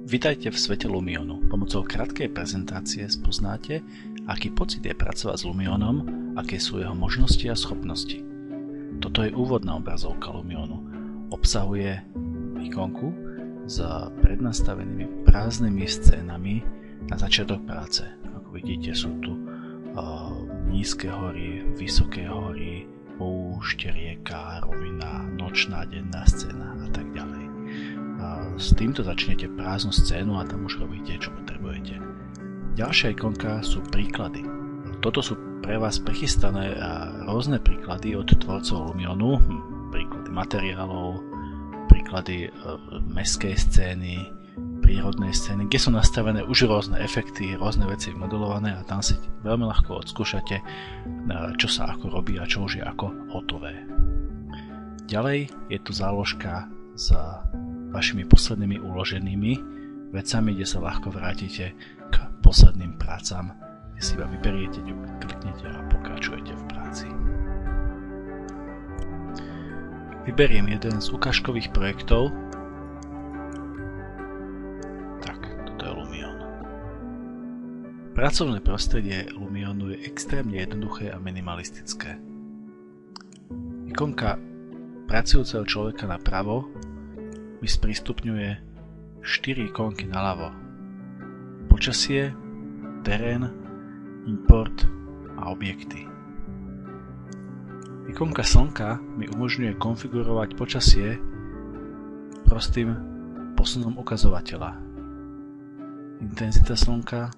Vitajte v svete Lumionu. Pomocou krátkej prezentácie spoznáte, aký pocit je pracovať s Lumionom, aké sú jeho možnosti a schopnosti. Toto je úvodná obrazovka Lumionu. Obsahuje ikonku s prednastavenými prázdnymi scénami na začiatok práce. Ako vidíte, sú tu nízke hory, vysoké hory, púšť, rieka, rovina, nočná, denná scéna a tak ďalej. S týmto začnete prázdnu scénu a tam už robíte, čo potrebujete. Ďalšia ikonka sú príklady. Toto sú pre vás prichystané rôzne príklady od tvorcov Lumionu, príklady materiálov, príklady mestskej scény, prírodnej scény, kde sú nastavené už rôzne efekty, rôzne veci modelované a tam si veľmi ľahko odskúšate, čo sa ako robí a čo už je ako hotové. Ďalej je tu záložka s vašimi poslednými uloženými vecami, kde sa ľahko vrátite k posledným prácam, kde si iba vyberiete, kliknete a pokračujete v práci. Vyberiem jeden z ukážkových projektov. Tak, toto je Lumion. Pracovné prostredie Lumionu je extrémne jednoduché a minimalistické. Ikonka pracujúceho človeka napravo mi sprístupňuje 4 ikonky naľavo. Počasie, terén, import a objekty. Ikonka slnka mi umožňuje konfigurovať počasie prostým posunom ukazovateľa. Intenzita slnka,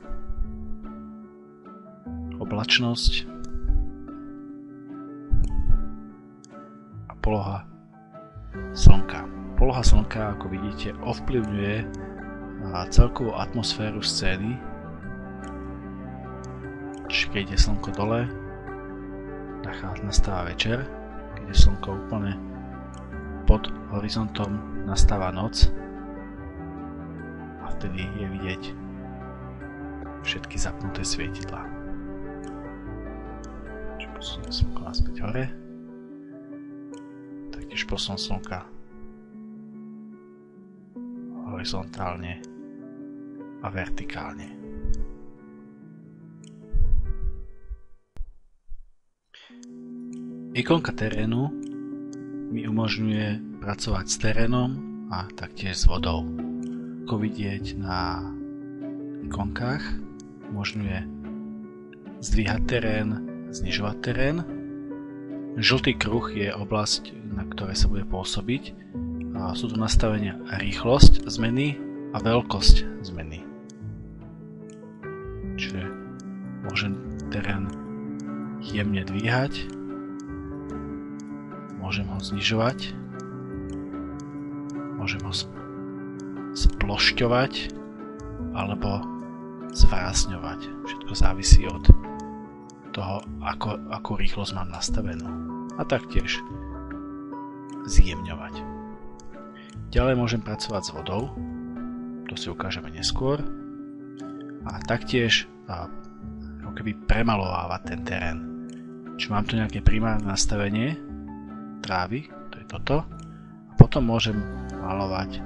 oblačnosť a poloha slnka. Poloha slnka, ako vidíte, ovplyvňuje celkovú atmosféru scény. Čiže keď je slnko dole, nastáva večer, keď je slnko úplne pod horizontom, nastáva noc a vtedy je vidieť všetky zapnuté svietidlá. Čiže posuniem slnko naspäť hore, taktiež posun slnka horizontálne a vertikálne. Ikonka terénu mi umožňuje pracovať s terénom a taktiež s vodou. Ako vidieť na ikonkách, umožňuje zdvíhať terén, znižovať terén. Žltý kruh je oblasť, na ktorej sa bude pôsobiť. Sú tu nastavenia rýchlosť zmeny a veľkosť zmeny. Čiže môžem terén jemne dvíhať, môžem ho znižovať, môžem ho splošťovať alebo zvrásňovať. Všetko závisí od toho, akú rýchlosť mám nastavenú. A taktiež zjemňovať. Ďalej môžem pracovať s vodou, to si ukážeme neskôr, a taktiež ako keby premalovávať ten terén. Čiže mám tu nejaké primárne nastavenie trávy, to je toto, a potom môžem malovať,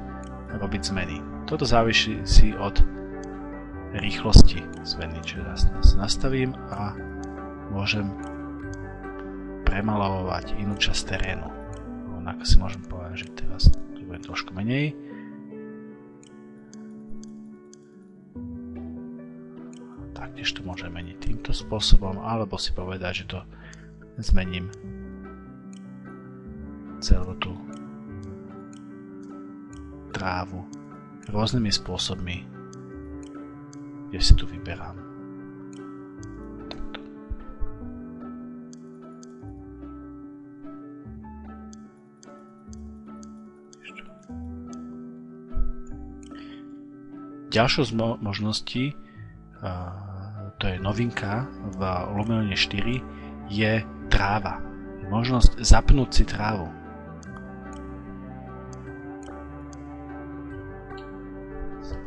robiť zmeny. Toto závisí od rýchlosti zmeny, čiže nastavím a môžem premalovať inú časť terénu. Rovnako si môžem povedať, že teraz bude trošku menej. Taktiež to môžem meniť týmto spôsobom, alebo si povedať, že to zmením celú tú trávu rôznymi spôsobmi, kde si tu vyberám. Ďalšou z možností, to je novinka v Lumione 4, je tráva. Možnosť zapnúť si trávu.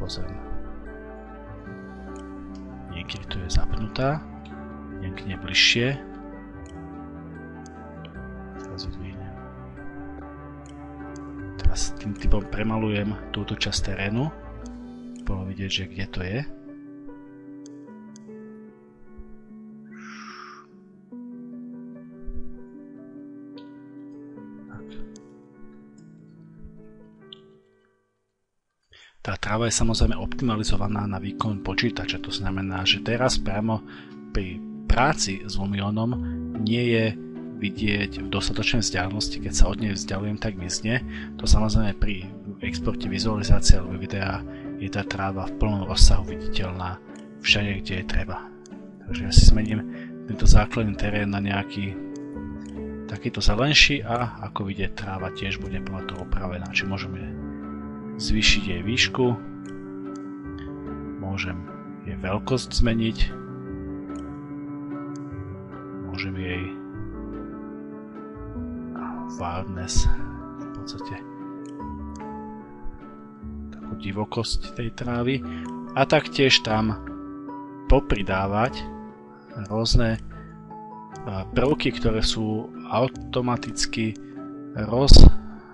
Pozriem. Niekedy tu je zapnutá, niekde bližšie. Teraz odvíjam. Teraz tým typom premalujem túto časť terénu. bolo vidieť, že kde to je. Tá tráva je samozrejme optimalizovaná na výkon počítača, to znamená, že teraz priamo pri práci s Lumionom nie je vidieť v dostatočnej vzdialenosti, keď sa od nej vzdialujem, tak mizne. To samozrejme pri exporte vizualizácie alebo videa je tá tráva v plnom rozsahu viditeľná všade, kde je treba. Takže ja si zmením tento základný terén na nejaký takýto zelenší a ako vidieť, tráva tiež bude podľa toho opravená, či môžeme zvýšiť jej výšku, môžem jej veľkosť zmeniť, môžem jej wildness, v podstate takú divokosť tej trávy a taktiež tam popridávať rôzne prvky, ktoré sú automaticky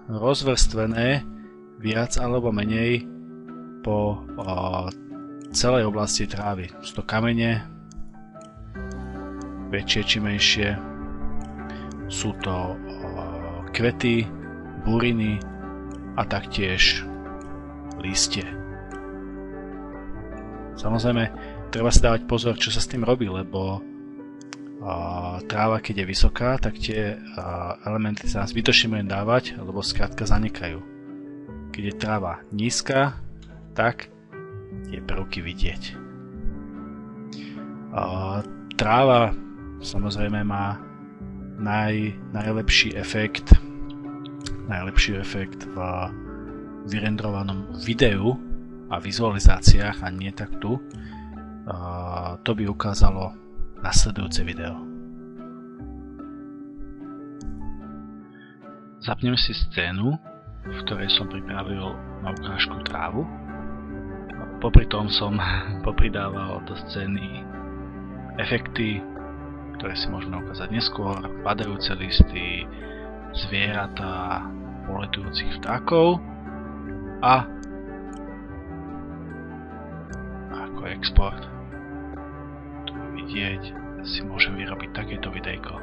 rozvrstvené viac alebo menej po celej oblasti trávy. Sú to kamene, väčšie či menšie, sú to kvety, buriny a taktiež listie. Samozrejme, treba si dávať pozor, čo sa s tým robí, lebo tráva, keď je vysoká, tak tie elementy sa zbytočne budem dávať, alebo skrátka zanikajú. Keď je tráva nízka, tak tie prvky vidieť. Tráva samozrejme má najlepší efekt v vyrendrovanom videu a vizualizáciách a nie tak tu. To by ukázalo nasledujúce video. Zapnem si scénu, v ktorej som pripravil na ukážku trávu. Popri tom som popridával do scény efekty, ktoré si môžeme ukázať neskôr, padajúce listy, zvieratá, poletujúcich vtákov a ako export tu vidieť si môžem vyrobiť takéto videjko.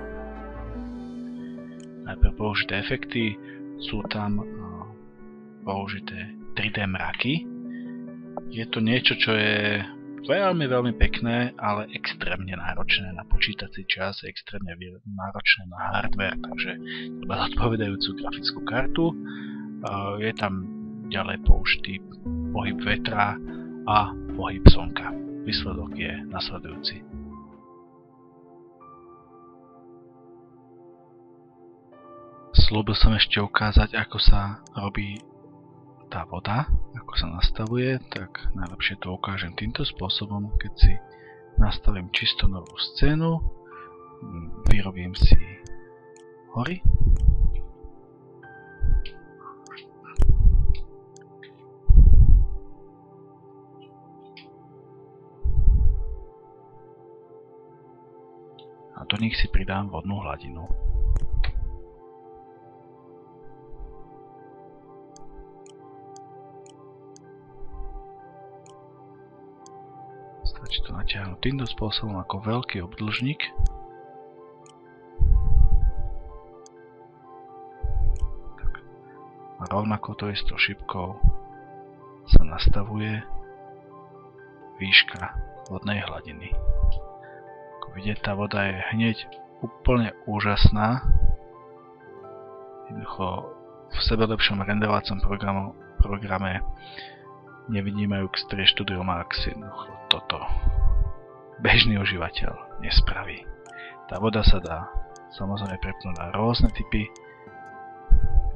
Najprv použité efekty, sú tam použité 3D mraky. Je to niečo, čo je veľmi pekné, ale extrémne náročné na počítací čas, extrémne náročné na hardware, takže treba odpovedajúcu grafickú kartu. Je tam ďalej použitý pohyb vetra a pohyb slnka. Výsledok je nasledujúci. Slúbil som ešte ukázať, ako sa robí tá voda, ako sa nastavuje, tak najlepšie to ukážem týmto spôsobom, keď si nastavím čisto novú scénu, vyrobím si hory. A do nich si pridám vodnú hladinu. Stačí to natiahnuť týmto spôsobom ako veľký obdĺžnik. Tak. A rovnako to istou šipkou sa nastavuje výška vodnej hladiny. Ako vidieť, tá voda je hneď úplne úžasná. Jednoducho v sebelepšom renderovacom programe nevidíme Xtreme Studio Max, jednoducho toto bežný užívateľ nespraví. Tá voda sa dá samozrejme prepnúť na rôzne typy,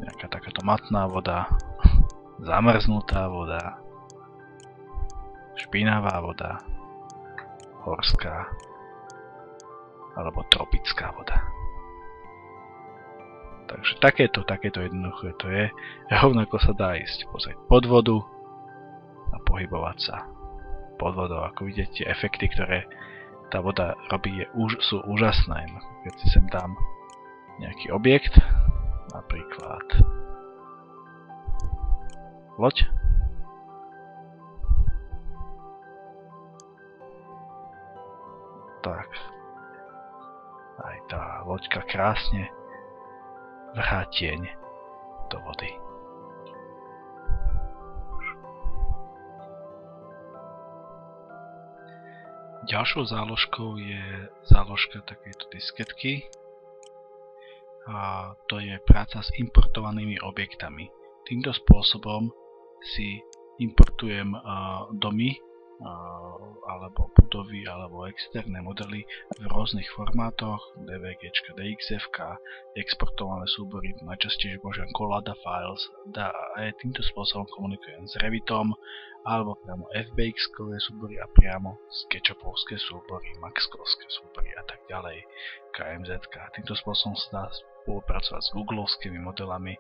nejaká takáto matná voda, zamrznutá voda, špinavá voda, horská alebo tropická voda. Takže takéto jednoduché to je. Rovnako sa dá ísť pozrieť pod vodu a pohybovať sa pod vodou. Ako vidíte, efekty, ktoré tá voda robí, sú úžasné. Keď si sem dám nejaký objekt, napríklad loď, Tak. Aj tá loďka krásne vrhá tieň do vody. Ďalšou záložkou je záložka takejto disketky. A to je práca s importovanými objektami. Týmto spôsobom si importujem domy alebo budovy alebo externé modely v rôznych formátoch, DVG, DXF, exportované súbory, najčastejšie používam Collada Files, týmto spôsobom komunikujem s Revitom alebo priamo FBX-kové súbory a priamo SketchUpovské súbory, Maxkovské súbory a tak ďalej, KMZ. Týmto spôsobom sa dá spolupracovať s Googleovskými modelami,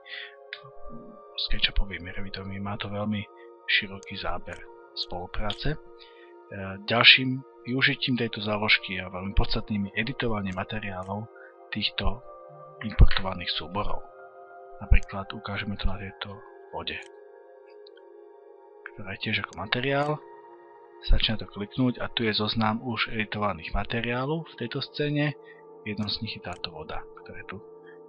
SketchUpovými, Revitovými, má to veľmi široký záber spolupráce. Ďalším využitím tejto záložky a veľmi podstatným je editovanie materiálov týchto importovaných súborov. Napríklad ukážeme to na tejto vode, ktorá je tiež ako materiál. Začne to kliknúť a tu je zoznam už editovaných materiálov v tejto scéne. Jednou z nich je táto voda, ktorá je tu.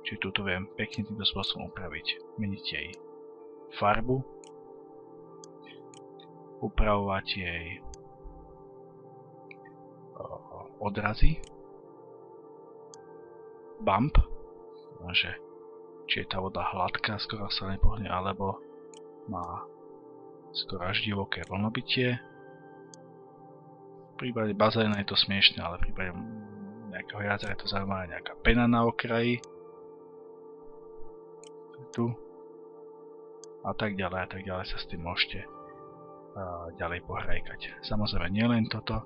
Čiže túto viem pekne týmto spôsobom upraviť. Meniť jej farbu, upravovať jej odrazy, bump, že či je tá voda hladká, skoro sa nepohne, alebo má skoro až divoké vlnobytie. V prípade bazéna je to smiešne, ale v prípade nejakého jazera je to zaujímavé, nejaká pena na okraji. Tu. A tak ďalej sa s tým môžete ďalej pohrajkať. Samozrejme nielen toto,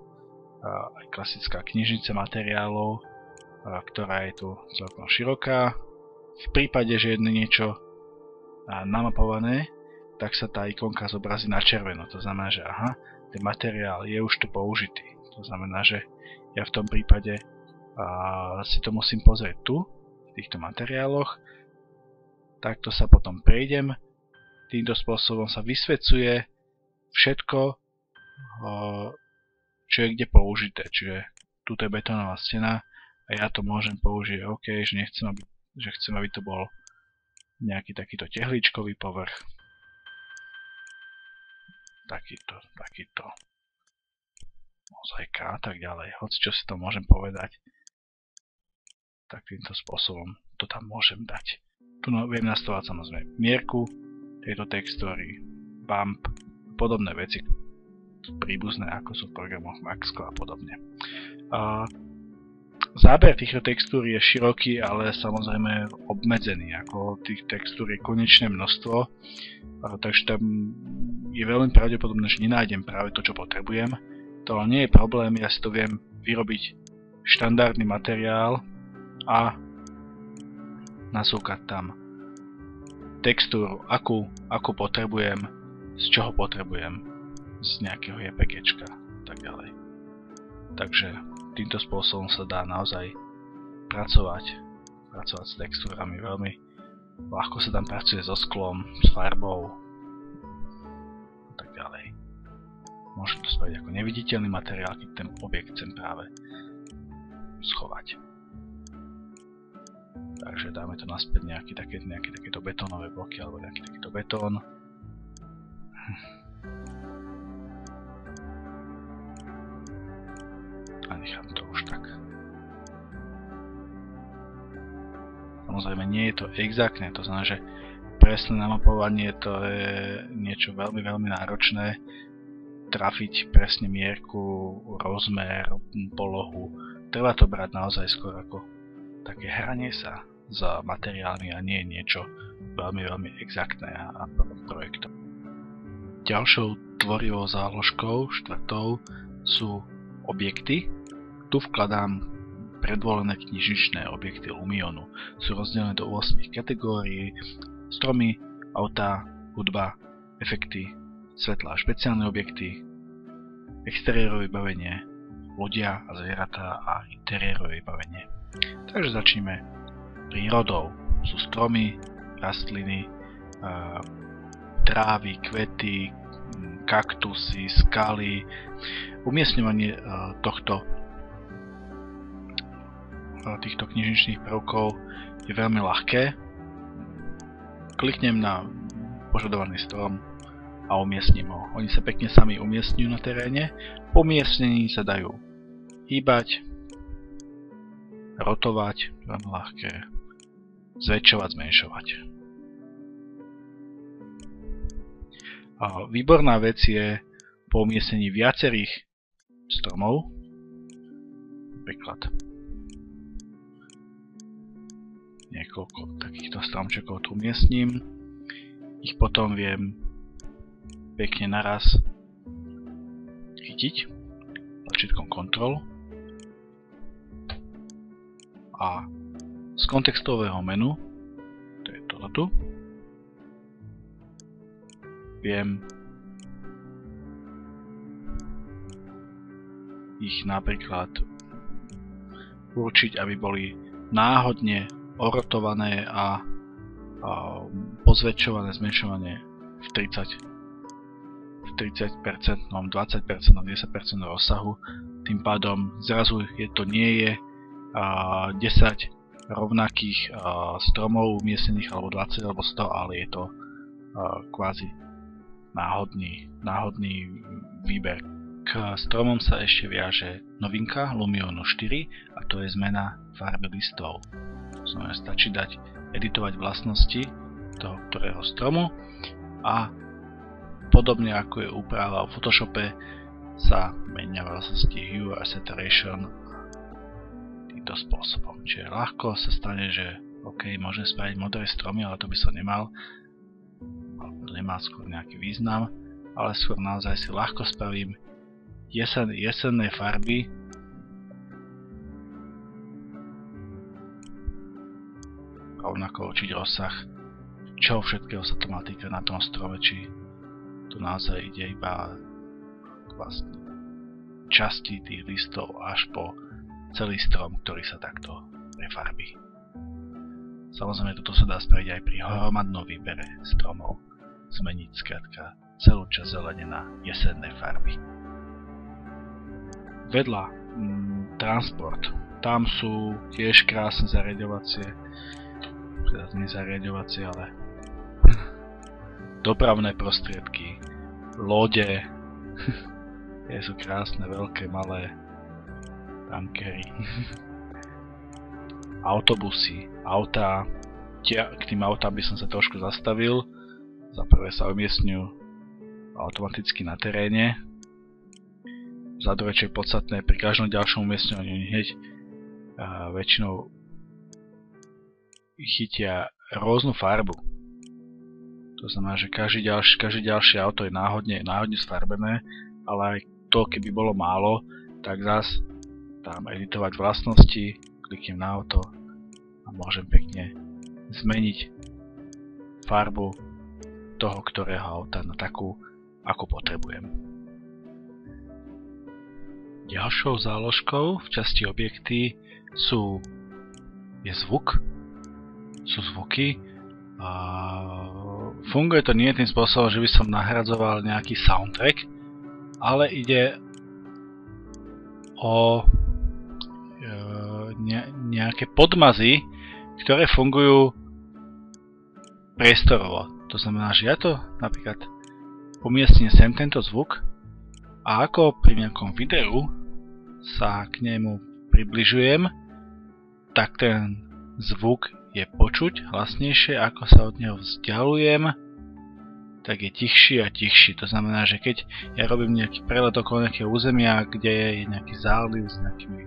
aj klasická knižnica materiálov, ktorá je tu celkom široká. V prípade, že je niečo namapované, tak sa tá ikonka zobrazí na červeno. To znamená, že aha, ten materiál je už tu použitý. To znamená, že ja v tom prípade si to musím pozrieť tu, v týchto materiáloch. Takto sa potom prejdem. Týmto spôsobom sa vysvecuje všetko, čo je kde použité. Čiže tuto je betónová stena a ja to môžem použiť OK, že chcem, aby to bol nejaký takýto tehličkový povrch. Takýto mozaika a tak ďalej. Hoci čo si to môžem povedať, tak týmto spôsobom to tam môžem dať. Tu viem nastavovať samozrejme mierku tejto textúry, bump, podobné veci príbuzné ako sú v programoch Maxko a podobne. Záber týchto textúr je široký, ale samozrejme obmedzený, ako tých textúr je konečné množstvo, takže tam je veľmi pravdepodobné, že nenájdem práve to, čo potrebujem. To nie je problém, ja si to viem vyrobiť štandardný materiál a nasúkať tam textúru, akú potrebujem, z čoho potrebujem, z nejakého JPGčka a tak ďalej. Takže týmto spôsobom sa dá naozaj pracovať s textúrami. Veľmi ľahko sa tam pracuje so sklom, s farbou a tak ďalej. Môžem to spraviť ako neviditeľný materiál, keď ten objekt chcem práve schovať. Takže dáme to naspäť nejaké takéto betónové bloky alebo nejaký takýto betón. A nechám to už tak. Samozrejme nie je to exaktné, to znamená, že presné namapovanie to je niečo veľmi, veľmi náročné. Trafiť presne mierku, rozmer, polohu. Treba to brať naozaj skôr ako také hranie sa s materiálmi a nie niečo veľmi, veľmi exaktné a projektom. Ďalšou tvorivou záložkou, štvrtou, sú objekty. Tu vkladám predvolené knižničné objekty Lumionu. Sú rozdelené do 8 kategórií: stromy, autá, hudba, efekty, svetlá a špeciálne objekty, exteriérové vybavenie, ľudia a zvieratá a interiérové vybavenie. Takže začneme prírodou. Sú stromy, rastliny, trávy, kvety, kaktusy, skaly. Umiestňovanie tohto týchto knižničných prvkov je veľmi ľahké. Kliknem na požadovaný strom a umiestním ho. Oni sa pekne sami umiestňujú na teréne. Po umiestnení sa dajú hýbať, rotovať, veľmi ľahké, zväčšovať, zmenšovať. A výborná vec je po umiestnení viacerých stromov, napríklad niekoľko takýchto stromčekov tu umiestním, ich potom viem pekne naraz chytiť tlačítkom Ctrl a z kontextového menu, to je toto tu, viem ich napríklad určiť, aby boli náhodne orotované a pozväčšované, zmenšované v 30%, 20%, 10% rozsahu. Tým pádom zrazu to nie je 10 rovnakých stromov umiestnených, alebo 20 alebo 100, ale je to kvázi náhodný výber. K stromom sa ešte viaže novinka Lumionu 4 a to je zmena farby listov. Znamená, stačí editovať vlastnosti toho ktorého stromu a podobne ako je úprava v Photoshope sa menia vlastnosti Hue a Saturation týmto spôsobom. Čiže ľahko sa stane, že OK, môžem spraviť modré stromy, ale to by som nemal. To nemá skôr nejaký význam, ale skôr naozaj si ľahko spravím jesenné farby rovnako určiť rozsah, čo všetkého sa to má týka na tom strome, či tu naozaj ide iba vlastne časti tých listov až po celý strom, ktorý sa takto prefarbí. Samozrejme, toto sa dá spraviť aj pri hromadnom výbere stromov, zmeniť skrátka celú časť zelene na jesenné farby. Vedľa transport, tam sú tiež krásne zariaďovacie, teda nie zariaďovacie, ale dopravné prostriedky, lode, tie sú krásne, veľké, malé, tankery, autobusy, autá. K tým autám by som sa trošku zastavil. Za prvé sa umiestňujú automaticky na teréne. Za druhé, čo je podstatné, pri každom ďalšom umiestňovaní hneď väčšinou chytia rôznu farbu. To znamená, že každé ďalšie auto je náhodne sfarbené, ale aj to, keby bolo málo, tak zas tam editovať vlastnosti, kliknem na auto a môžem pekne zmeniť farbu toho ktorého auta na takú, ako potrebujem. Ďalšou záložkou v časti objekty je zvuk. Sú zvuky. Funguje to nie tým spôsobom, že by som nahradzoval nejaký soundtrack, ale ide o nejaké podmazy, ktoré fungujú priestorovo. To znamená, že ja to napríklad umiestním sem tento zvuk a ako pri nejakom videu sa k nemu približujem, tak ten zvuk je počuť hlasnejšie, ako sa od neho vzdialujem, tak je tichší a tichší. To znamená, že keď ja robím nejaký prelet okolo nejakého územia, kde je nejaký záliv s nejakými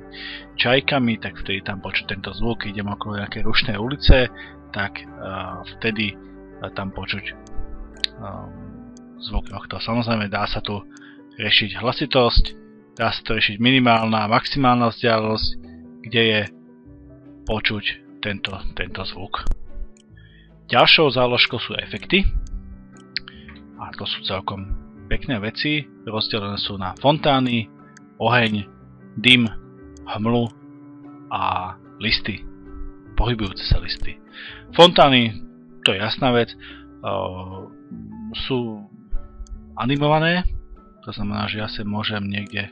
čajkami, tak vtedy tam počuť tento zvuk. Idem okolo nejakej rušnej ulice, tak vtedy tam počuť zvuk tohto. Samozrejme dá sa tu riešiť hlasitosť, dá sa tu riešiť minimálna a maximálna vzdialenosť, kde je počuť tento zvuk. Ďalšou záložkou sú efekty. A to sú celkom pekné veci. Rozdelené sú na fontány, oheň, dym, hmlu a listy. Pohybujúce sa listy. Fontány, to je jasná vec, sú animované. To znamená, že ja sa môžem niekde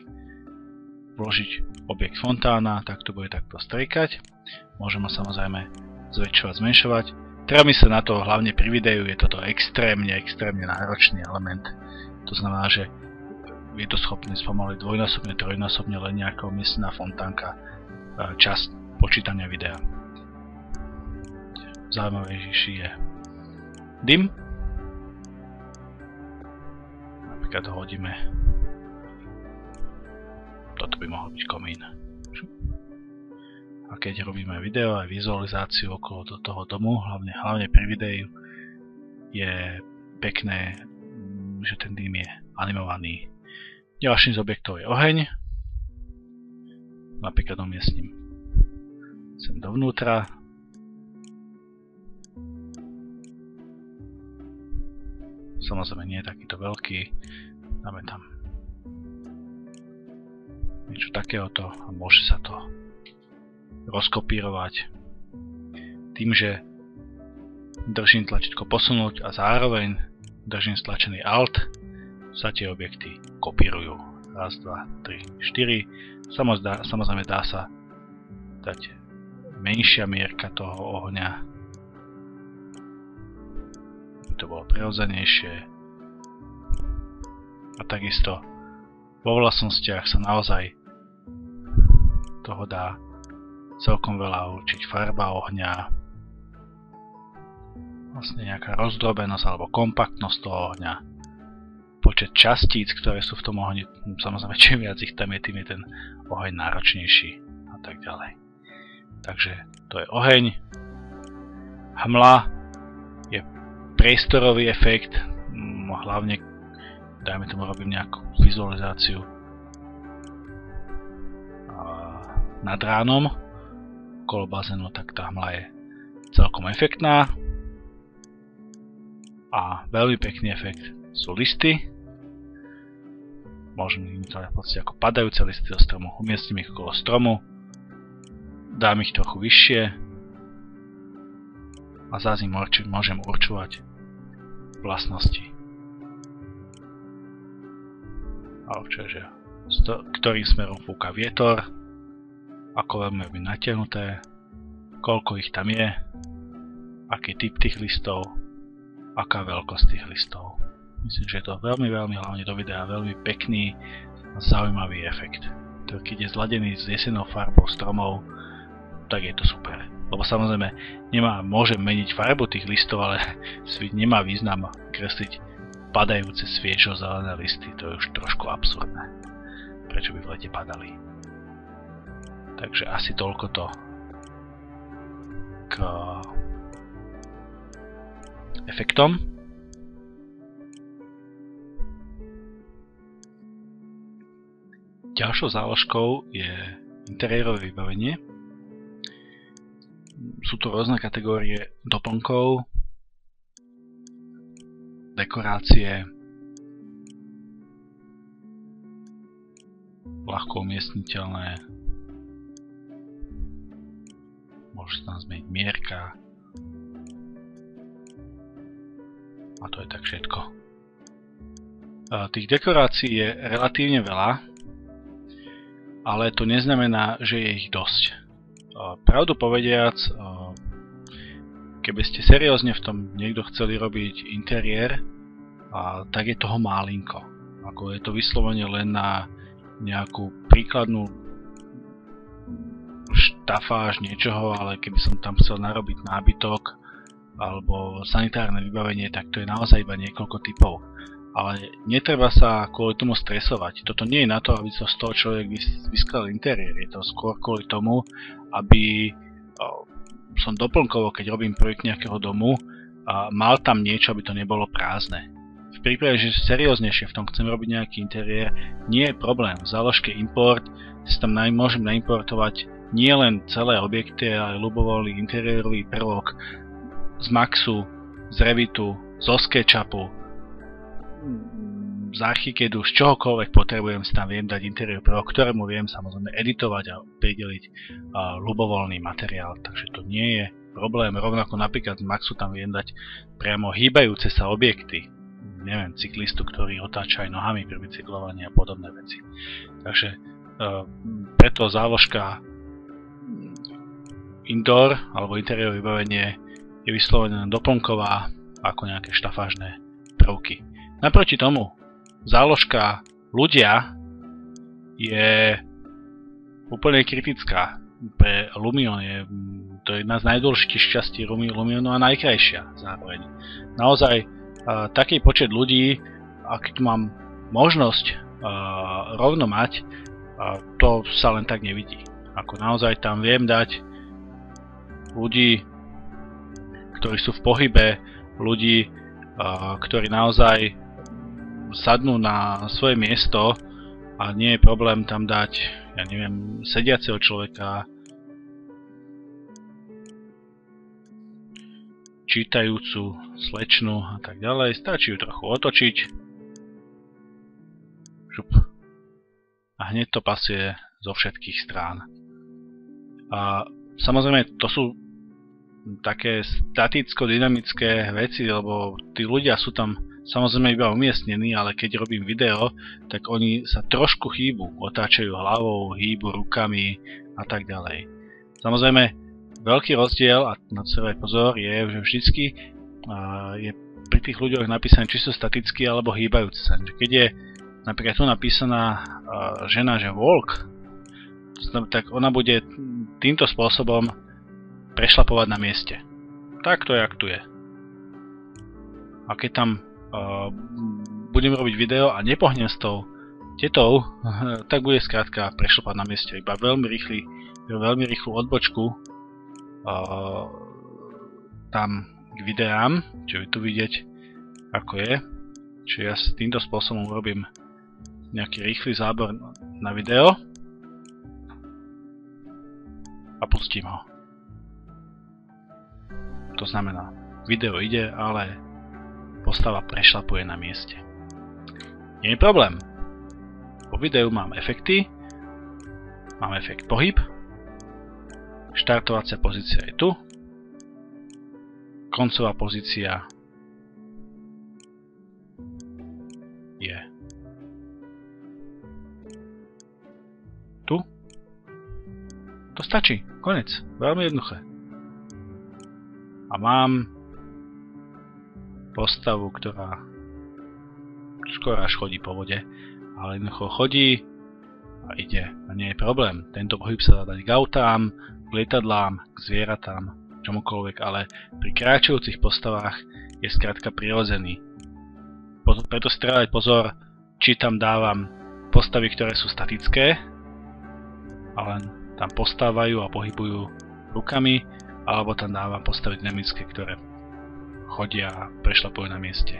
vložiť objekt fontána, tak to bude takto striekať. Môžem ho samozrejme zväčšovať, zmenšovať. Treba myslieť na to, hlavne pri videu je toto extrémne náročný element. To znamená, že je to schopné spomaliť dvojnásobne, trojnásobne len nejaká umiestnená fontánka čas počítania videa. Zaujímavejší je dym. Napríklad ho hodíme. Toto by mohol byť komín. A keď robíme video a vizualizáciu okolo toho domu, hlavne pri videu, je pekné, že ten dym je animovaný. Ďalším z objektov je oheň. Napríklad umiestním sem dovnútra. Samozrejme nie je takýto veľký. Dáme tam niečo takéhoto a môže sa to rozkopírovať tým, že držím tlačítko posunúť a zároveň držím stlačený Alt, sa tie objekty kopírujú. Raz, 2, 3, 4. Samozrejme dá sa dať menšia mierka toho ohňa, aby to bolo prirodzenejšie. A takisto vo vlastnostiach sa naozaj toho dá celkom veľa určiť. Farba ohňa, vlastne nejaká rozdrobenosť alebo kompaktnosť toho ohňa, počet častíc, ktoré sú v tom ohni, samozrejme čím viac ich tam je, tým je ten oheň náročnejší a tak ďalej. Takže to je oheň. Hmla je priestorový efekt, hlavne dajme tomu robím nejakú vizualizáciu nad ránom okolo bazénu, tak tá hmla je celkom efektná. A veľmi pekný efekt sú listy. Môžem ich v podstate ako padajúce listy zo stromu. Umiestním ich okolo stromu, dám ich trochu vyššie a zase im môžem určovať vlastnosti. A určuje, že ktorým smerom fúka vietor, ako veľmi je natiahnuté, koľko ich tam je, aký typ tých listov, aká veľkosť tých listov. Myslím, že je to veľmi hlavne do videa, veľmi pekný a zaujímavý efekt. Keď je zladený s jesennou farbou stromov, tak je to super. Lebo samozrejme môžem meniť farbu tých listov, ale nemá význam kresliť padajúce sviežo zelené listy. To je už trošku absurdné. Prečo by v lete padali? Takže asi toľko k efektom. Ďalšou záložkou je interiérové vybavenie. Sú tu rôzne kategórie doplnkov, dekorácie, ľahko umiestniteľné, môže sa tam zmeniť mierka a to je tak všetko. Tých dekorácií je relatívne veľa, ale to neznamená, že je ich dosť. Pravdu povediac, keby ste seriózne v tom niekto chceli robiť interiér, tak je toho málinko. Ako je to vyslovene len na nejakú príkladnú štafáž niečoho, ale keby som tam chcel narobiť nábytok alebo sanitárne vybavenie, tak to je naozaj iba niekoľko typov. Ale netreba sa kvôli tomu stresovať. Toto nie je na to, aby sa z toho človek vyskladal interiér. Je to skôr kvôli tomu, aby som doplnkovo, keď robím projekt nejakého domu, mal tam niečo, aby to nebolo prázdne. V prípade, že serióznejšie v tom chcem robiť nejaký interiér, nie je problém. V záložke import si tam môžem naimportovať nie len celé objekty, ale ľubovoľný interiérový prvok z Maxu, z Revitu, zo SketchUpu, z Archikedu, z čohokoľvek potrebujem, si tam viem dať interiér prvok, ktorému viem samozrejme editovať a prideliť ľubovoľný materiál, takže to nie je problém. Rovnako napríklad z Maxu tam viem dať priamo hýbajúce sa objekty, neviem, cyklistu, ktorý otáča aj nohami pri bicyklovaní a podobné veci. Takže Preto záložka indoor alebo interiérové vybavenie je vyslovené doplnková ako nejaké štafážne prvky. Naproti tomu záložka ľudia je úplne kritická. Pre Lumion to je jedna z najdôležitejších častí Lumionu a najkrajšia zároveň. Naozaj taký počet ľudí, aký tu mám možnosť rovno mať, to sa len tak nevidí. Ako naozaj tam viem dať ľudí, ktorí sú v pohybe, ľudí, ktorí naozaj sadnú na svoje miesto a nie je problém tam dať, ja neviem, sediaceho človeka, čítajúcu slečnu a tak ďalej. Stačí ju trochu otočiť. Žup. A hneď to pasuje zo všetkých strán. A samozrejme, to sú také staticko-dynamické veci, lebo tí ľudia sú tam samozrejme iba umiestnení, ale keď robím video, tak oni sa trošku hýbu, otáčajú hlavou, hýbu rukami a tak ďalej. Samozrejme, veľký rozdiel, a na to sa pozor, je, že vždycky je pri tých ľuďoch napísané, či sú statickí alebo hýbajúci sa. Keď je napríklad tu napísaná žena, že walk, tak ona bude týmto spôsobom prešlapovať na mieste. Takto, jak tu je. A keď tam budem robiť video a nepohnem s tou tetou, tak bude skrátka prešlapať na mieste. Iba veľmi rýchlu odbočku tam k videám, čo tu vidieť ako je. Čiže ja s týmto spôsobom urobím nejaký rýchly zábor na video a pustím ho. To znamená, video ide, ale postava prešlapuje na mieste. Nie je problém. Po videu mám efekty, mám efekt pohyb, štartovacia pozícia je tu, koncová pozícia je tu. To stačí, konec, veľmi jednoduché. A mám postavu, ktorá skoro až chodí po vode, ale jednoducho chodí a ide. A nie je problém. Tento pohyb sa dá dať k autám, k lietadlám, k zvieratám, čomukoľvek, ale pri kráčajúcich postavách je skrátka prirodzený. Preto si treba dať pozor, či tam dávam postavy, ktoré sú statické a len tam postávajú a pohybujú rukami, alebo tam dávam postavy dynamické, ktoré chodia a prešlapujú na mieste.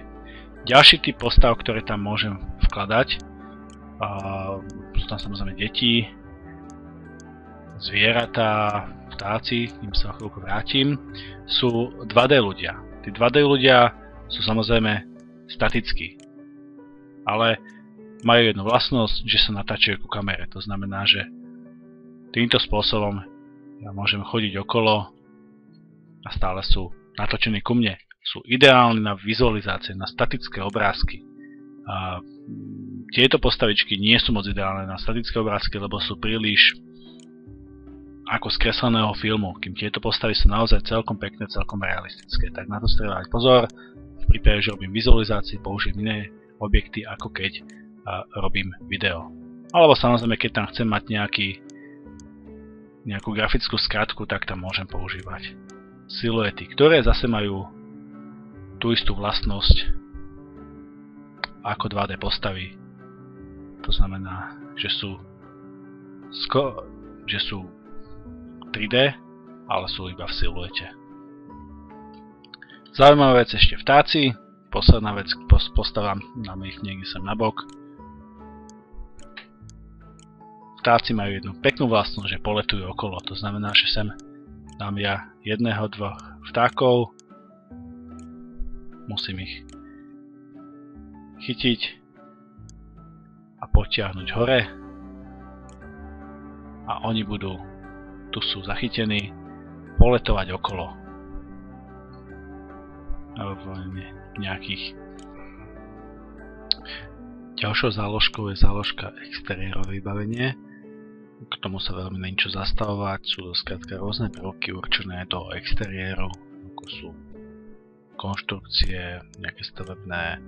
Ďalší typ postav, ktoré tam môžem vkladať, sú tam samozrejme deti, zvieratá, vtáci, k nim sa o chvíľku vrátim, sú 2D ľudia. Tí 2D ľudia sú samozrejme statickí, ale majú jednu vlastnosť, že sa natáčajú ku kamere. To znamená, že týmto spôsobom ja môžem chodiť okolo a stále sú natočení ku mne. Sú ideálni na vizualizácie, na statické obrázky. A tieto postavičky nie sú moc ideálne na statické obrázky, lebo sú príliš ako z kresleného filmu, kým tieto postavy sú naozaj celkom pekné, celkom realistické. Tak na to si treba dať pozor. V prípade, že robím vizualizácie, použijem iné objekty, ako keď robím video. Alebo samozrejme, keď tam chcem mať nejakú grafickú skratku, tak tam môžem používať siluety, ktoré zase majú tú istú vlastnosť ako 2D postavy. To znamená, že sú 3D, ale sú iba v siluete. Zaujímavá vec ešte vtáci. Posledná vec, postavám nám ich niekde sem na bok. Vtáci majú jednu peknú vlastnosť, že poletujú okolo. To znamená, že sem dám ja jedného, dvoch vtákov. Musím ich chytiť a potiahnuť hore. A oni budú, tu sú zachytení, poletovať okolo. Nejakých. Ďalšou záložkou je záložka exteriérové vybavenie. K tomu sa veľmi není čo zastavovať, sú to skrátka rôzne prvky určené do exteriéru, ako sú konštrukcie, nejaké stavebné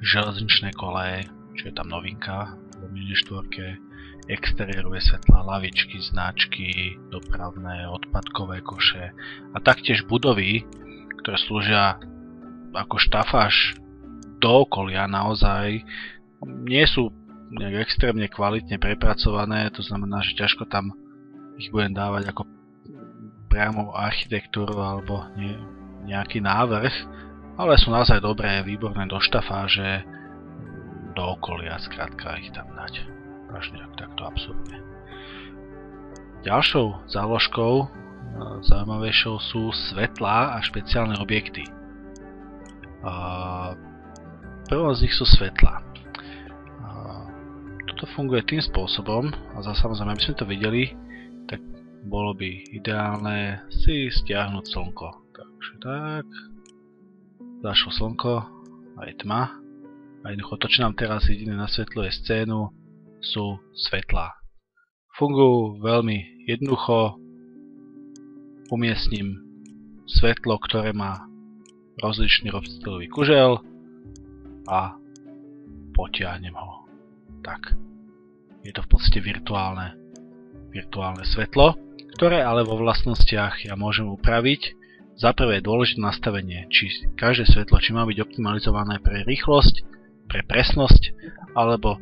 železničné koleje, čo je tam novinka v Lumione 4, exteriérové svetlá, lavičky, značky, dopravné, odpadkové koše a taktiež budovy, ktoré slúžia ako štafáž do okolia, naozaj nie sú nejak extrémne kvalitne prepracované, to znamená, že ťažko tam ich budem dávať ako priamo architektúru alebo nejaký návrh, ale sú naozaj dobré, výborné do štafáže, do okolia, skrátka ich tam dať. Až nejak takto absurdne. Ďalšou záložkou zaujímavejšou sú svetlá a špeciálne objekty. Prvom z nich sú svetlá. Toto funguje tým spôsobom, a samozrejme, aby sme to videli, tak bolo by ideálne si stiahnuť slnko. Takže tak, zašlo slnko a je tma. A jednoducho to, čo nám teraz jediné nasvetľuje scénu, sú svetlá. Fungujú veľmi jednoducho. Umiestním svetlo, ktoré má rozličný rozptýlový kužel a potiahnem ho. Tak. Je to v podstate virtuálne svetlo, ktoré ale vo vlastnostiach ja môžem upraviť. Za prvé je dôležité nastavenie, či každé svetlo či má byť optimalizované pre rýchlosť, pre presnosť, alebo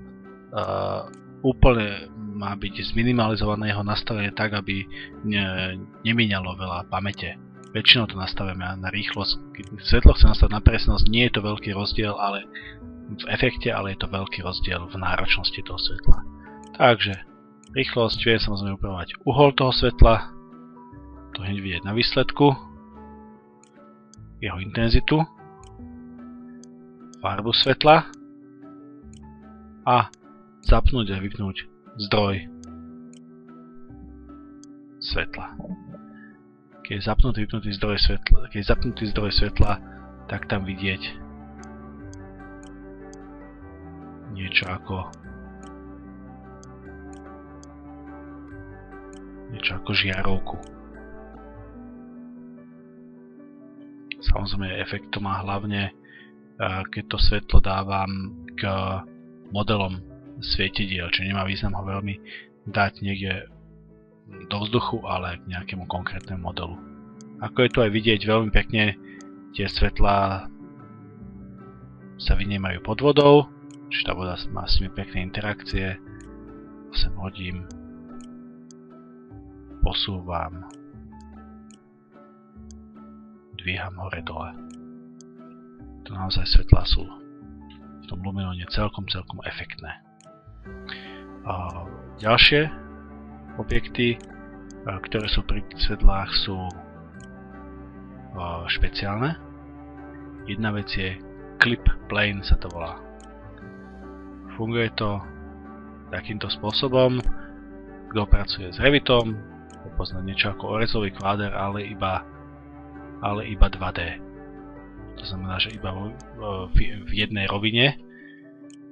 úplne má byť zminimalizované jeho nastavenie tak, aby nemíňalo veľa pamäte. Väčšinou to nastavíme na rýchlosť. Keď svetlo chce nastaviť na presnosť, nie je to veľký rozdiel, ale v efekte, ale je to veľký rozdiel v náročnosti toho svetla. Takže rýchlosť viem samozrejme upravovať uhol toho svetla, to hneď vidieť na výsledku, jeho intenzitu, farbu svetla a zapnúť a vypnúť zdroj svetla. Keď je zapnutý zdroj svetla, tak tam vidieť niečo ako žiarovku. Samozrejme efekt to má hlavne, keď to svetlo dávam k modelom svietidiel, čiže nemá význam ho veľmi dať niekde do vzduchu, ale k nejakému konkrétnemu modelu. Ako je tu aj vidieť veľmi pekne, tie svetlá sa vynímajú pod vodou, čiže tá voda má s nimi pekné interakcie. Sem hodím, posúvam, dvíham hore dole. To naozaj svetlá sú v tom Lumione celkom efektné. Ďalšie objekty, ktoré sú pri svetlách, sú špeciálne. Jedna vec je Clip Plane, sa to volá. Funguje to takýmto spôsobom. Kto pracuje s Revitom, pozná niečo ako orezový kváder, ale iba 2D. To znamená, že iba v jednej rovine.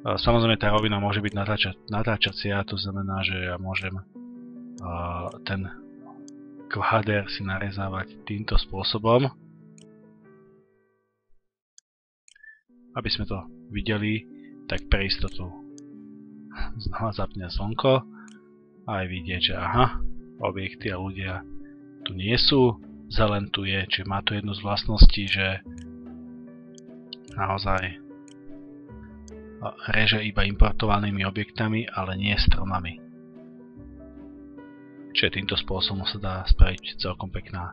Samozrejme tá rovina môže byť natáčacia, to znamená, že ja môžem ten kváder si narezávať týmto spôsobom, aby sme to videli, tak pre istotu znova zapnem slnko a aj vidieť, že aha, objekty a ľudia tu nie sú, zelen tu je, čiže má to jednu z vlastností, že naozaj reže iba importovanými objektami, ale nie stromami. Čiže týmto spôsobom sa dá spraviť celkom pekná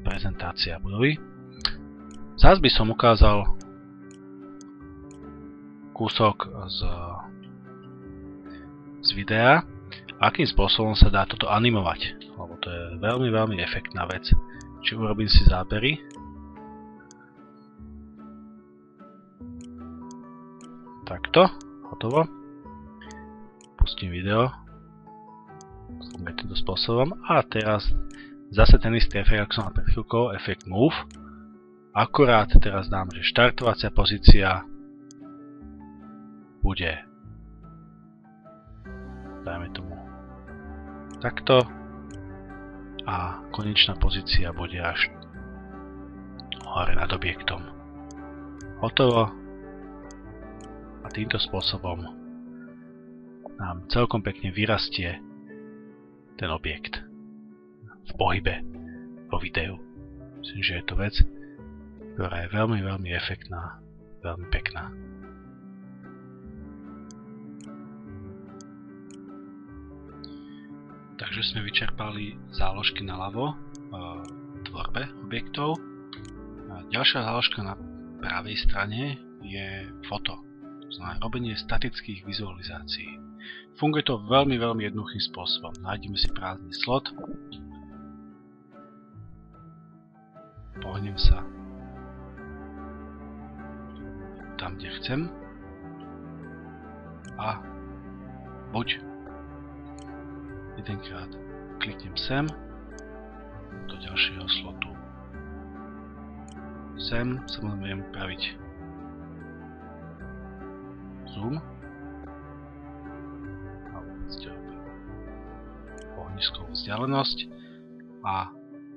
prezentácia budovy. Zás by som ukázal kúsok z videa, akým spôsobom sa dá toto animovať, lebo to je veľmi efektná vec. Čiže urobím si zábery. Takto, hotovo. Pustím video. Funguje týmto spôsobom. A teraz zase ten istý efekt, ako som mal pred chvíľkou, efekt Move. Akurát teraz dám, že štartovacia pozícia bude, dajme tomu, takto a konečná pozícia bude až hore nad objektom. Hotovo a týmto spôsobom nám celkom pekne vyrastie ten objekt v pohybe vo videu. Myslím, že je to vec, ktorá je veľmi, veľmi efektná, veľmi pekná. Takže sme vyčerpali záložky naľavo v tvorbe objektov. A ďalšia záložka na pravej strane je foto. To znamená robenie statických vizualizácií. Funguje to veľmi, veľmi jednoduchým spôsobom. Nájdeme si prázdny slot. Pohnem sa tam, kde chcem. A buď jedenkrát kliknem sem do ďalšieho slotu. Sem samozrejme viem upraviť zoom ohniskovú vzdialenosť a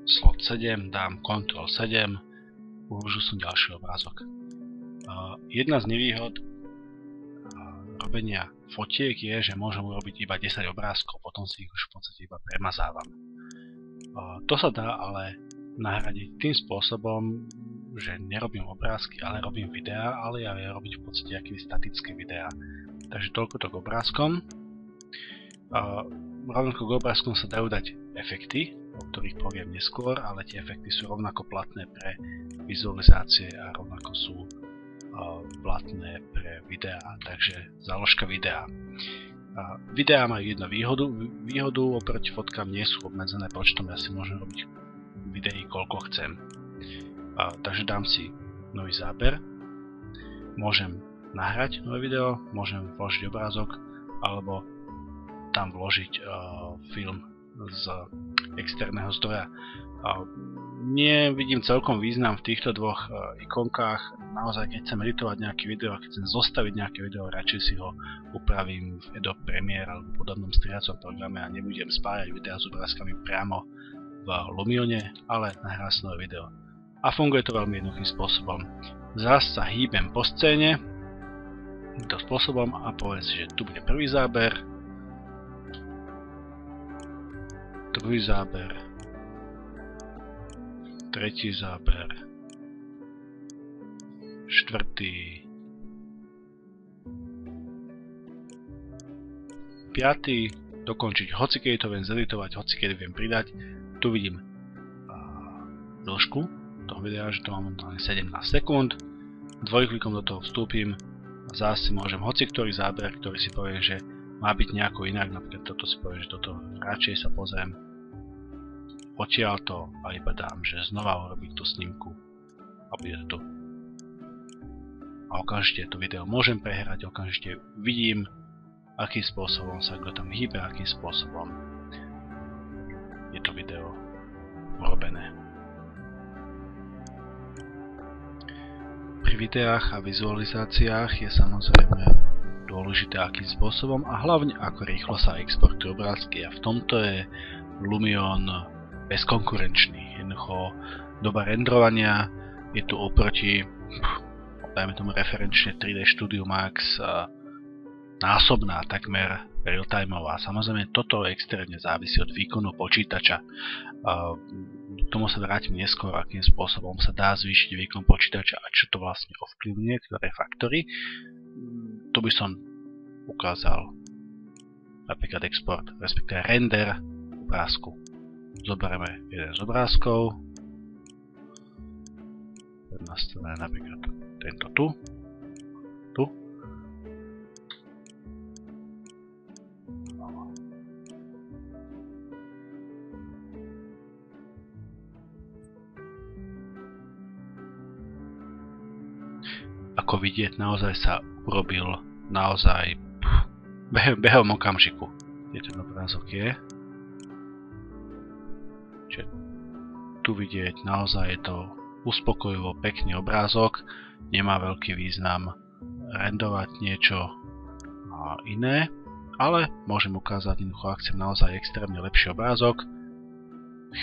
slot 7 dám Ctrl 7, uložil som ďalší obrázok. Jedna z nevýhod robenia fotiek je, že môžem urobiť iba 10 obrázkov, potom si ich už v podstate iba premazávam. To sa dá ale nahradiť tým spôsobom, že nerobím obrázky, ale robím videá, ale ja viem robiť v podstate akýby statické videá. Takže toľko to k obrázkom. Rovnako k obrázkom sa dajú dať efekty, o ktorých poviem neskôr, ale tie efekty sú rovnako platné pre vizualizácie a rovnako sú platné pre videá, takže záložka videá. Videá majú jednu výhodu oproti fotkám nie sú obmedzené počtom, ja si môžem robiť videí koľko chcem. Takže dám si nový záber, môžem nahrať nové video, môžem vložiť obrázok alebo tam vložiť film z externého zdroja. Nevidím celkom význam v týchto dvoch ikonkách. Naozaj, keď chcem editovať nejaké video a keď chcem zostaviť nejaké video, radšej si ho upravím v Adobe Premiere alebo podobnom striacom programe a nebudem spájať videá s obrázkami priamo v Lumione, ale nahrám si nové video. A funguje to veľmi jednoduchým spôsobom. Zás sa hýbem po scéne týmto spôsobom a poviem si, že tu bude prvý záber, druhý záber, tretí záber, štvrtý, piatý, dokončiť hocikedy to viem zeditovať, hocikedy viem pridať. Tu vidím dĺžku toho videa, že to mám momentálne 17 sekúnd. Dvojklikom do toho vstúpim a zase si môžem hociktorý záber, ktorý si poviem, že má byť nejako inak, napríklad toto si poviem, že toto radšej sa pozriem odtiaľto a iba dám, že znova urobiť tú snímku a bude to tu. A okamžite to video môžem prehrať, okamžite vidím, akým spôsobom sa kto tam hýbe, akým spôsobom je to video urobené. Pri videách a vizualizáciách je samozrejme dôležité akým spôsobom a hlavne ako rýchlo sa exportujú obrázky a v tomto je Lumion bezkonkurenčný. Jednoducho doba renderovania je tu oproti dajme tomu referenčne 3D Studio Max násobná, takmer real-timeová. Samozrejme toto extrémne závisí od výkonu počítača. K tomu sa vrátim neskôr, akým spôsobom sa dá zvýšiť výkon počítača a čo to vlastne ovplyvňuje, ktoré faktory. Tu by som ukázal napríklad export, respektíve render obrázku. Zoberieme jeden z obrázkov. Nastavíme napríklad tento tu. Ako vidieť, naozaj sa urobil naozaj behom okamžiku. Kde ten obrázok je? Čiže tu vidieť, naozaj je to uspokojivo pekný obrázok, nemá veľký význam rendovať niečo iné ale môžem ukázať jednoducho, ak chcem naozaj extrémne lepší obrázok.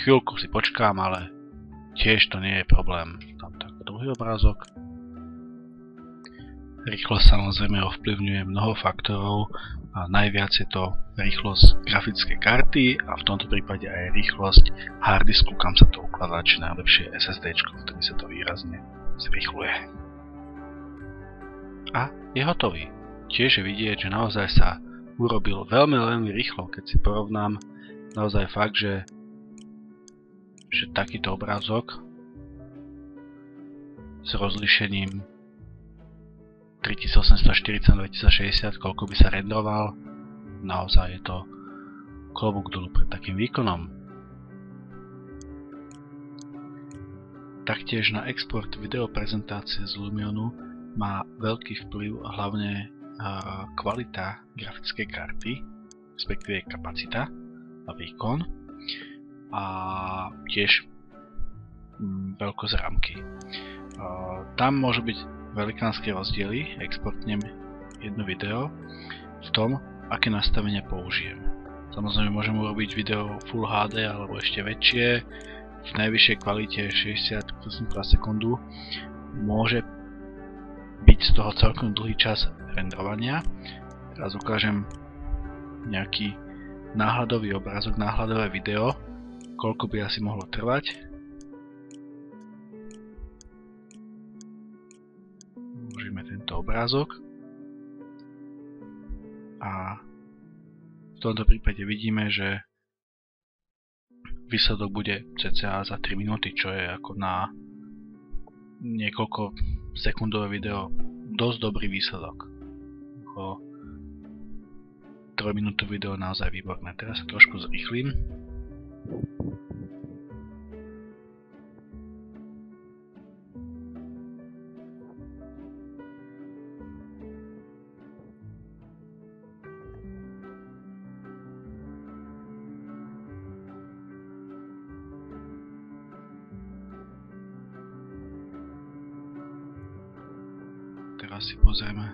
Chvíľku si počkám, ale tiež to nie je problém. Tam tak druhý obrázok. Rýchlosť samozrejme ovplyvňuje mnoho faktorov a najviac je to rýchlosť grafickej karty a v tomto prípade aj rýchlosť harddisku, kam sa to ukladá, či najlepšie SSDčko, vtedy sa to výrazne zrýchluje. A je hotový. Tiež je vidieť, že naozaj sa urobil veľmi rýchlo, keď si porovnám naozaj fakt, že takýto obrázok s rozlíšením 3840x2060, koľko by sa renderoval, naozaj je to klobúk dolu pred takým výkonom. Taktiež na export videoprezentácie z Lumionu má veľký vplyv hlavne kvalita grafickej karty, respektíve kapacita a výkon a tiež veľkosť rámky. Tam môžu byť velikánske rozdiely, exportnem jedno video v tom, aké nastavenia použijem. Samozrejme môžem urobiť video Full HD alebo ešte väčšie, v najvyššej kvalite 60 fps za sekundu. Môže byť z toho celkom dlhý čas renderovania. Teraz ukážem nejaký náhľadový obrázok, náhľadové video, koľko by asi mohlo trvať. Tento obrázok a v tomto prípade vidíme, že výsledok bude cca za 3 minúty, čo je ako na niekoľko sekundové video dosť dobrý výsledok. 3-minútové video naozaj výborné. Teraz sa trošku zrýchlim. Teraz si pozrieme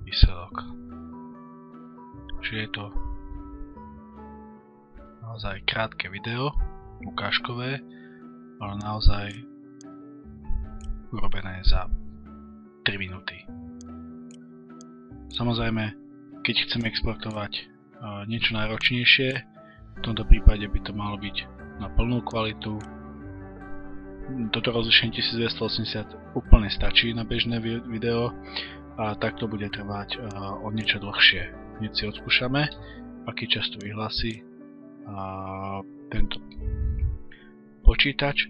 výsledok. Čiže je to naozaj krátke video, ukážkové, ale naozaj urobené za 3 minúty. Samozrejme, keď chcem exportovať niečo náročnejšie, v tomto prípade by to malo byť na plnú kvalitu. Toto rozlíšenie 1280 úplne stačí na bežné video a takto bude trvať o niečo dlhšie. Hneď si odskúšame, aký čas to vyhlási tento počítač.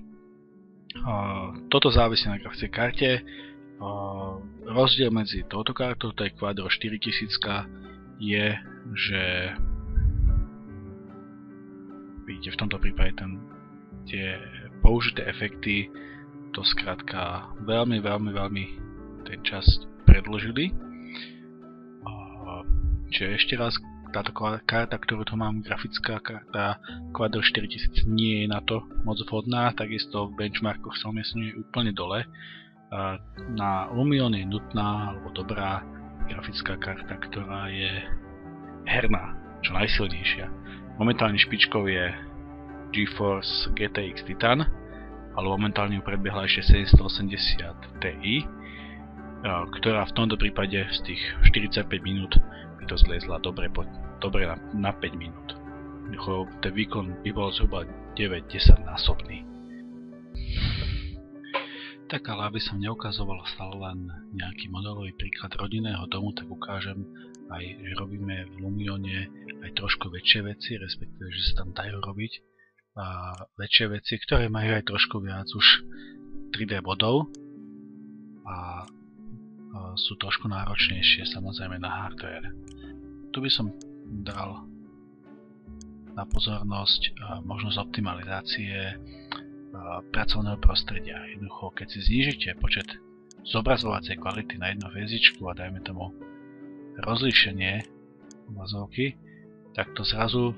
Toto závisí na grafickej karte. Rozdiel medzi touto kartou, to je Quadro 4000, je, že vidíte v tomto prípade tie použité efekty to skrátka veľmi ten čas predĺžili. Čiže ešte raz, táto karta, ktorú tu mám, grafická karta Quadro 4000, nie je na to moc vhodná, takisto v benchmarkoch sa umiestňuje úplne dole. Na Lumion je nutná alebo dobrá grafická karta, ktorá je herná, čo najsilnejšia. Momentálne špičkou je GeForce GTX Titan, ale momentálne ju predbiehla ešte 780 Ti, ktorá v tomto prípade z tých 45 minút by to zliezla dobre na 5 minút. Ten výkon by bol zhruba 9-10 násobný. Tak ale aby som neukazoval stále len nejaký modelový príklad rodinného domu, tak ukážem aj, že robíme v Lumione aj trošku väčšie veci, respektíve, že sa tam dajú robiť väčšie veci, ktoré majú aj trošku viac už 3D bodov a sú trošku náročnejšie samozrejme na hardware. Tu by som dal na pozornosť možnosť optimalizácie pracovného prostredia. Jednoducho, keď si znížite počet zobrazovacej kvality na jednu hviezdičku a dajme tomu rozlíšenie obrazovky, tak to zrazu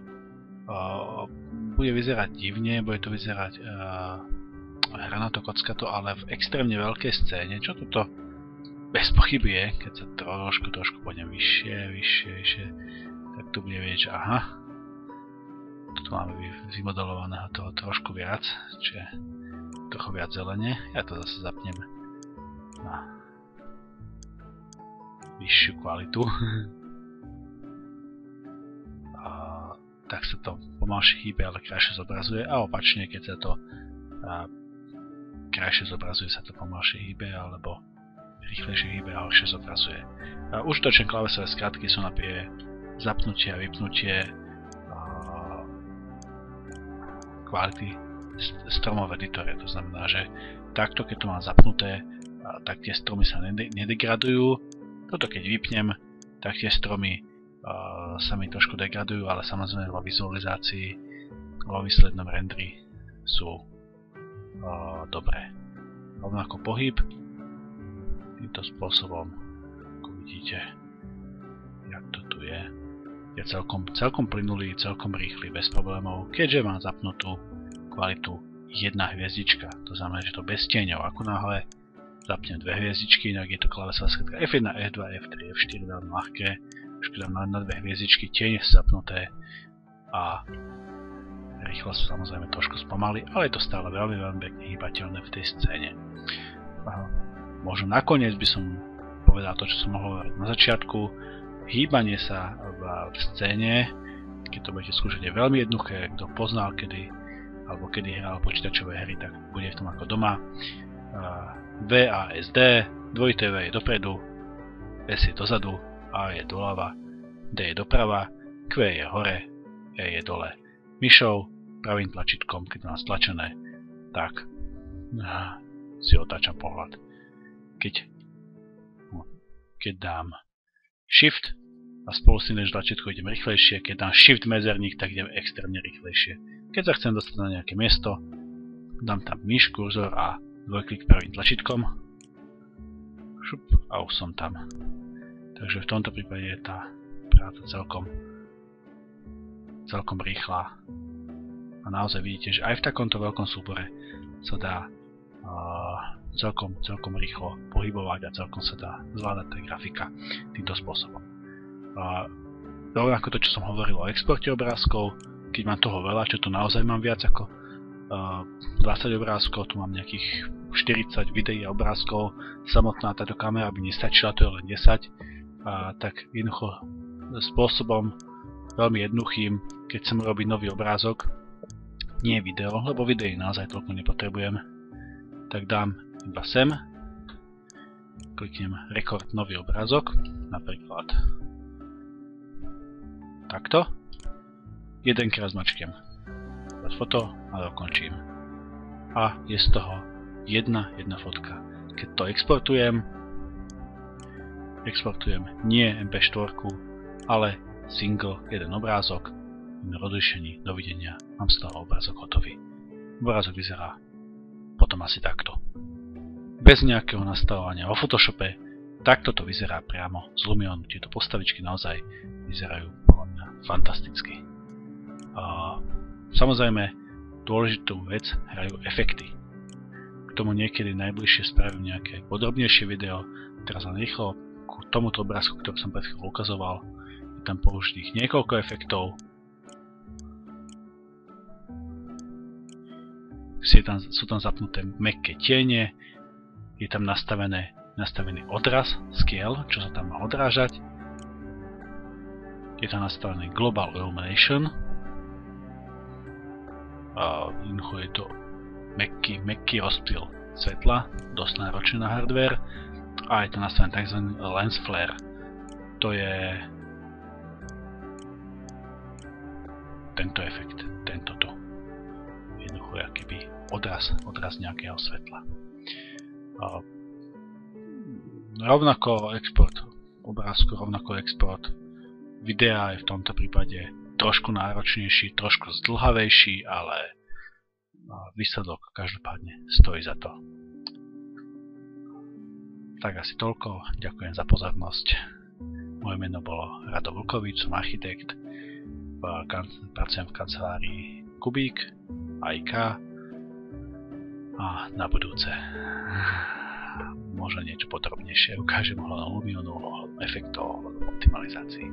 bude vyzerať divne, bude to vyzerať hranatokocka to ale v extrémne veľkej scéne, čo toto bez pochyby je, keď sa trošku pôjdem vyššie, tak tu bude vidieť, že aha, tu máme vymodelovaného toho trošku viac, čiže trochu viac zelene. Ja to zase zapnem na vyššiu kvalitu. Tak sa to pomalšie hýbe, ale krajšie zobrazuje, a opačne, keď sa to krajšie zobrazuje, sa to pomalšie hýbe, alebo rýchlejšie hýbe a ľahšie zobrazuje. Užitočné klávesové skratky sú napríklad zapnutie a vypnutie kvality stromov v editore. To znamená, že takto, keď to mám zapnuté, tak tie stromy sa nedegradujú. Toto keď vypnem, tak tie stromy sa mi trošku degradujú, ale samozrejme vo vizualizácii, vo výslednom rendri sú dobré. Rovnako pohyb týmto spôsobom, ako vidíte, jak to tu je celkom plynulý, celkom rýchly, bez problémov, keďže mám zapnutú kvalitu 1 hviezdička. To znamená, že to bez tieňov. Ako náhle zapnem 2 hviezdičky, inak je to klávesová skratka F1, F2, F3, F4, veľmi ľahké. Už keď dám na 2 hviezdičky, tieň sú zapnuté a rýchlosť samozrejme trošku spomalí, ale je to stále veľmi pekne hýbateľné v tej scéne. Možno nakoniec by som povedal to, čo som mohol hovoriť na začiatku. Hýbanie sa v scéne, keď to budete skúšať, je veľmi jednoduché. Kto poznal kedy hral počítačové hry, tak bude v tom ako doma. V a SD, dvojité V je dopredu, S je dozadu, A je doľava, D je doprava, Q je hore, E je dole. Myšou, pravým tlačítkom, keď mám stlačené, tak si otáčam pohľad. Keď dám Shift a spolu s tým tlačítko idem rýchlejšie, keď dám Shift medzerník, tak idem extrémne rýchlejšie. Keď sa chcem dostať na nejaké miesto, dám tam myš, kurzor a dvojklik pravým tlačítkom, šup, a už som tam. Takže v tomto prípade je tá práca celkom rýchla. A naozaj vidíte, že aj v takomto veľkom súbore sa dá celkom rýchlo pohybovať a celkom sa dá zvládať tá grafika týmto spôsobom. Rovnako to, čo som hovoril o exporte obrázkov, keď mám toho veľa, čo tu naozaj mám viac ako 20 obrázkov, tu mám nejakých 40 videí a obrázkov, samotná táto kamera by nestačila, to je len 10, tak jednoducho spôsobom veľmi jednoduchým, keď chcem robiť nový obrázok, nie video, lebo videí naozaj toľko nepotrebujem, tak dám iba sem, kliknem rekord nový obrázok, napríklad takto, jedenkrát zmačkem foto a dokončím. A je z toho jedna fotka. Keď to exportujem nie MP4, ale single, jeden obrázok, rozlišení, dovidenia, mám z toho obrázok hotový. Obrázok vyzerá potom asi takto. Bez nejakého nastavovania vo Photoshope, takto to vyzerá priamo z Lumionu. Tieto postavičky naozaj vyzerajú podľa mňa fantasticky. Samozrejme, dôležitú vec hrajú efekty. K tomu niekedy najbližšie spravím nejaké podrobnejšie video. Teraz len rýchlo k tomuto obrázku, ktorý som pred chvíľou ukazoval, je tam použitých niekoľko efektov. Sú tam zapnuté mäkké tiene, je tam nastavený odraz, scale, čo sa tam má odrážať. Je tam nastavený Global Illumination. Jednoducho je to mäkký rozptyl svetla, dosť náročný na hardware. A je to nastavený tzv. Lens flare. To je tento efekt, tento tu. Jednoducho je akýby odraz nejakého svetla. Rovnako export obrázku, rovnako export videa je v tomto prípade trošku náročnejší, trošku zdĺhavejší, ale výsledok každopádne stojí za to. Tak asi toľko, ďakujem za pozornosť. Moje meno bolo Rado Vlkovič, som architekt, pracujem v kancelárii Kubík, AIK A na budúce možno niečo podrobnejšie ukážem ohľadom Lumionu, ohľadom efektov, ohľadom optimalizácií.